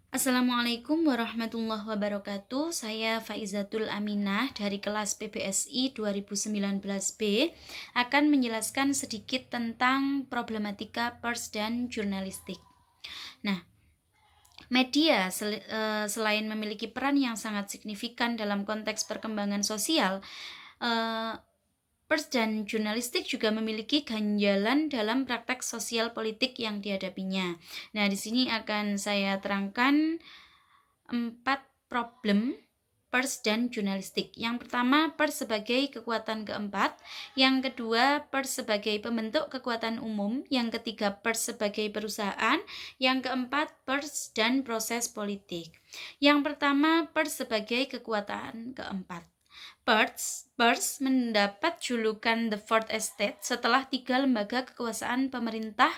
Assalamualaikum warahmatullahi wabarakatuh. Saya Faizatul Aminah dari kelas PPSI 2019B akan menjelaskan sedikit tentang problematika pers dan jurnalistik. Nah, media selain memiliki peran yang sangat signifikan dalam konteks perkembangan sosial, eh, pers dan jurnalistik juga memiliki ganjalan dalam praktek sosial politik yang dihadapinya. Nah, di sini akan saya terangkan 4 problem pers dan jurnalistik. Yang pertama, pers sebagai kekuatan keempat. Yang kedua, pers sebagai pembentuk kekuatan umum. Yang ketiga, pers sebagai perusahaan. Yang keempat, pers dan proses politik. Yang pertama, pers sebagai kekuatan keempat. Pers mendapat julukan The Fourth Estate setelah 3 lembaga kekuasaan pemerintah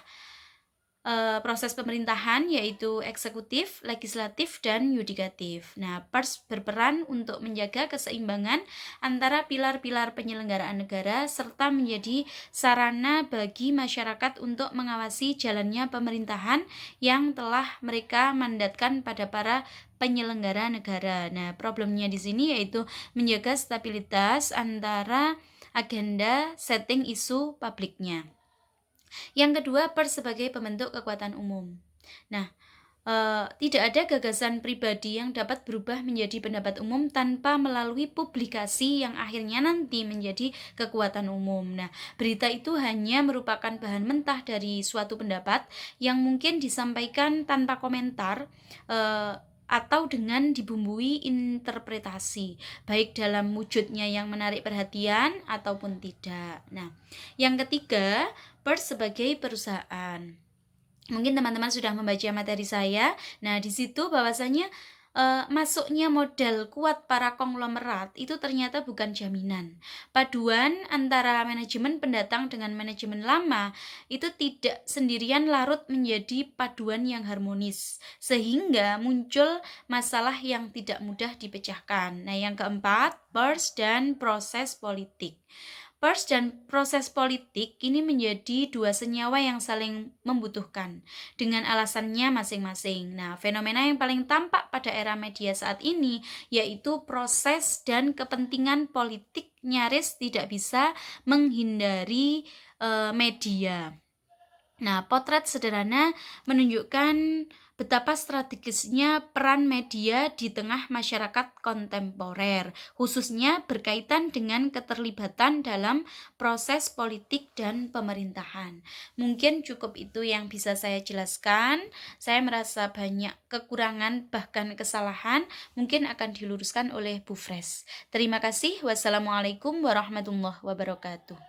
proses pemerintahan, yaitu eksekutif, legislatif, dan yudikatif. Nah, pers berperan untuk menjaga keseimbangan antara pilar-pilar penyelenggaraan negara serta menjadi sarana bagi masyarakat untuk mengawasi jalannya pemerintahan yang telah mereka mandatkan pada para penyelenggara negara. Nah, problemnya di sini yaitu menjaga stabilitas antara agenda setting isu publiknya. Yang kedua, pers sebagai pembentuk kekuatan umum. Nah, tidak ada gagasan pribadi yang dapat berubah menjadi pendapat umum tanpa melalui publikasi yang akhirnya nanti menjadi kekuatan umum. Nah, berita itu hanya merupakan bahan mentah dari suatu pendapat yang mungkin disampaikan tanpa komentar atau dengan dibumbui interpretasi, baik dalam wujudnya yang menarik perhatian ataupun tidak. Nah, yang ketiga, pers sebagai perusahaan. Mungkin teman-teman sudah membaca materi saya. Nah, di situ bahwasanya masuknya modal kuat para konglomerat itu ternyata bukan jaminan. Paduan antara manajemen pendatang dengan manajemen lama itu tidak sendirian larut menjadi paduan yang harmonis, sehingga muncul masalah yang tidak mudah dipecahkan. Nah, yang keempat, pers dan proses politik. Pers dan proses politik ini menjadi dua senyawa yang saling membutuhkan dengan alasannya masing-masing. Nah, fenomena yang paling tampak pada era media saat ini yaitu proses dan kepentingan politik nyaris tidak bisa menghindari media. Nah, potret sederhana menunjukkan betapa strategisnya peran media di tengah masyarakat kontemporer, khususnya berkaitan dengan keterlibatan dalam proses politik dan pemerintahan. Mungkin cukup itu yang bisa saya jelaskan. Saya merasa banyak kekurangan bahkan kesalahan, mungkin akan diluruskan oleh Bu Fresh. Terima kasih. Wassalamualaikum warahmatullahi wabarakatuh.